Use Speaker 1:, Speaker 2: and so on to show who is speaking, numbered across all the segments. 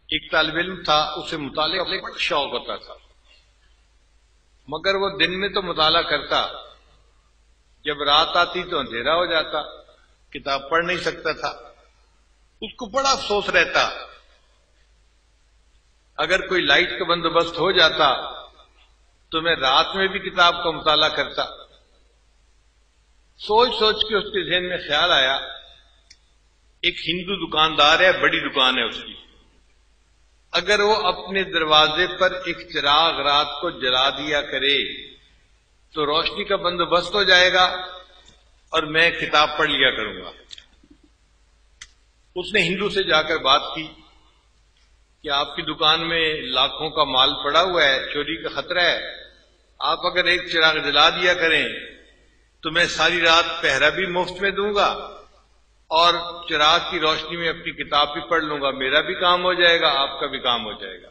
Speaker 1: ایک طالب علم تھا، اسے مطالعے کا بڑا شوق ہوتا تھا، مگر وہ دن میں تو مطالعہ کرتا، جب رات آتی تو اندھیرا ہو جاتا، کتاب پڑھ نہیں سکتا تھا۔ اس کو بڑا افسوس رہتا، اگر کوئی لائٹ کا بندوبست ہو جاتا تو میں رات میں بھی کتاب کا مطالعہ کرتا۔ سوچ سوچ کے اس کے ذہن میں خیال آیا، ایک ہندو دکاندار ہے، بڑی دکان ہے اس کی، اگر وہ اپنے دروازے پر ایک چراغ رات کو جلا دیا کرے تو روشنی کا بندوبست ہو جائے گا اور میں کتاب پڑھ لیا کروں گا۔ اس نے ہندو سے جا کر بات کی کہ آپ کی دکان میں لاکھوں کا مال پڑا ہوا ہے، چوری کا خطرہ ہے، آپ اگر ایک چراغ جلا دیا کریں تو میں ساری رات پہرا بھی مفت میں دوں گا اور چراغ کی روشنی میں اپنی کتاب بھی پڑھ لوں گا، میرا بھی کام ہو جائے گا، آپ کا بھی کام ہو جائے گا۔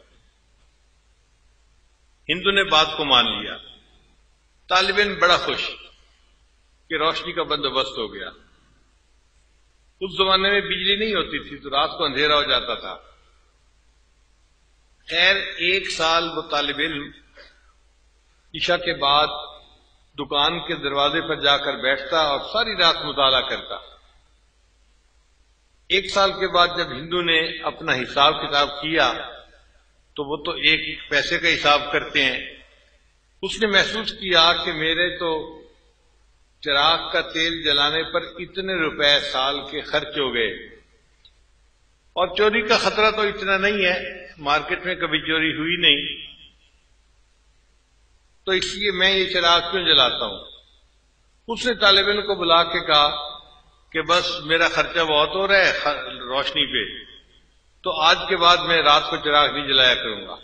Speaker 1: ہندو نے بات کو مان لیا۔ طالب علم بڑا خوش کہ روشنی کا بندوبست ہو گیا۔ اس زمانے میں بجلی نہیں ہوتی تھی تو رات کو اندھیرا ہو جاتا تھا۔ خیر، ایک سال وہ طالب علم عشاء کے بعد دکان کے دروازے پر جا کر بیٹھتا اور ساری رات مطالعہ کرتا۔ ایک سال کے بعد جب ہندو نے اپنا حساب کتاب کیا تو وہ تو ایک پیسے کا حساب کرتے ہیں، اس نے محسوس کیا کہ میرے تو چراغ کا تیل جلانے پر اتنے روپے سال کے خرچ ہو گئے اور چوری کا خطرہ تو اتنا نہیں ہے، مارکیٹ میں کبھی چوری ہوئی نہیں، تو اس لیے میں یہ چراغ کیوں جلاتا ہوں۔ اس نے طالب علم کو بلا کے کہا کہ بس میرا خرچہ بہت ہو رہا ہے روشنی پہ، تو آج کے بعد میں رات کو چراغ نہیں جلایا کروں گا۔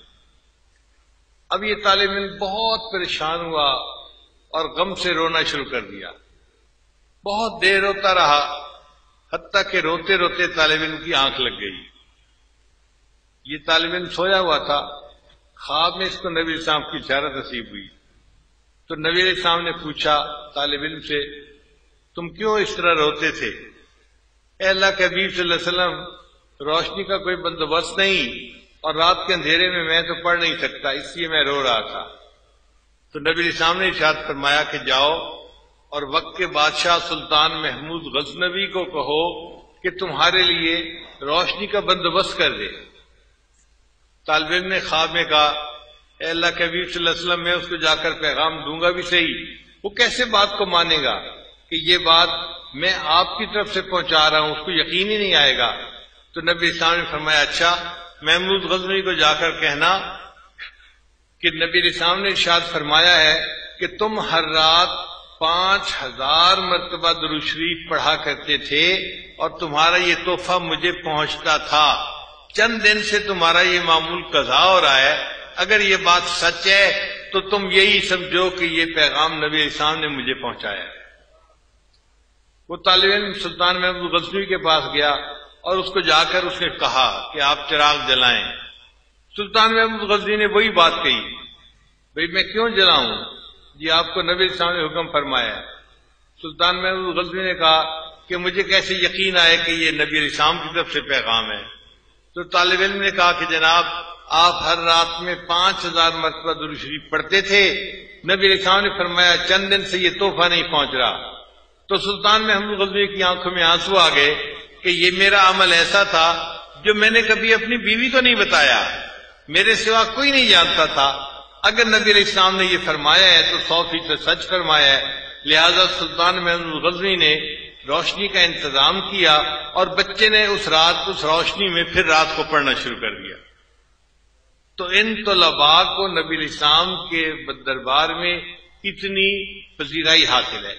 Speaker 1: اب یہ طالب علم بہت پریشان ہوا اور غم سے رونا شروع کر دیا۔ بہت دیر روتا رہا، حتیٰ کہ روتے روتے طالب علم کی آنکھ لگ گئی۔ یہ طالب علم سویا ہوا تھا، خواب میں اس کو نبی علیہ السلام کی زیارت نصیب ہوئی، تو نبی علیہ السلام نے پوچھا طالب علم سے، تم کیوں اس طرح روتے تھے؟ اے اللہ کے حبیب صلی اللہ علیہ وسلم، روشنی کا کوئی بندوبست نہیں اور رات کے اندھیرے میں تو پڑھ نہیں سکتا، اس لیے میں رو رہا تھا۔ تو نبی علیہ السلام نے ارشاد فرمایا کہ جاؤ اور وقت کے بادشاہ سلطان محمود غزنوی کو کہو کہ تمہارے لیے روشنی کا بندوبست کر دے۔ طالب علم نے خواب میں کہا، اے اللہ کے حبیب صلی اللہ علیہ وسلم، میں اس کو جا کر پیغام دوں گا بھی صحیح، وہ کیسے بات کو مانے گا کہ یہ بات میں آپ کی طرف سے پہنچا رہا ہوں، اس کو یقین ہی نہیں آئے گا۔ تو نبی اسلام نے فرمایا، اچھا محمود غزنوی کو جا کر کہنا کہ نبی اسلام نے ارشاد فرمایا ہے کہ تم ہر رات 5000 مرتبہ درود شریف پڑھا کرتے تھے اور تمہارا یہ تحفہ مجھے پہنچتا تھا، چند دن سے تمہارا یہ معمول قضا ہو رہا ہے، اگر یہ بات سچ ہے تو تم یہی سمجھو کہ یہ پیغام نبی اسلام نے مجھے پہنچایا ہے۔ وہ طالب علم سلطان محمود غزنوی کے پاس گیا اور اس کو جا کر اس نے کہا کہ آپ چراغ جلائیں۔ سلطان محمود غزنوی نے وہی بات کہی، بھئی میں کیوں جلاؤں؟ جی آپ کو نبی اسلام نے حکم فرمایا ہے۔ سلطان محمود غزنوی نے کہا کہ مجھے کیسے یقین آئے کہ یہ نبی علیہ السلام کی طرف سے پیغام ہے؟ تو طالب علم نے کہا کہ جناب آپ ہر رات میں 5000 مرتبہ درود شریف پڑھتے تھے، نبی علیہ السلام نے فرمایا چند دن سے یہ تحفہ نہیں پہنچ رہا۔ تو سلطان محمود غزنوی کی آنکھوں میں آنسو آ گئے کہ یہ میرا عمل ایسا تھا جو میں نے کبھی اپنی بیوی کو نہیں بتایا، میرے سوا کوئی نہیں جانتا تھا، اگر نبی علیہ السلام نے یہ فرمایا ہے تو 100% سچ فرمایا ہے۔ لہذا سلطان محمود غزنوی نے روشنی کا انتظام کیا اور بچے نے اس رات اس روشنی میں پھر رات کو پڑھنا شروع کر دیا۔ تو ان طلباء کو نبی علیہ السلام کے دربار میں اتنی پذیرائی حاصل ہے۔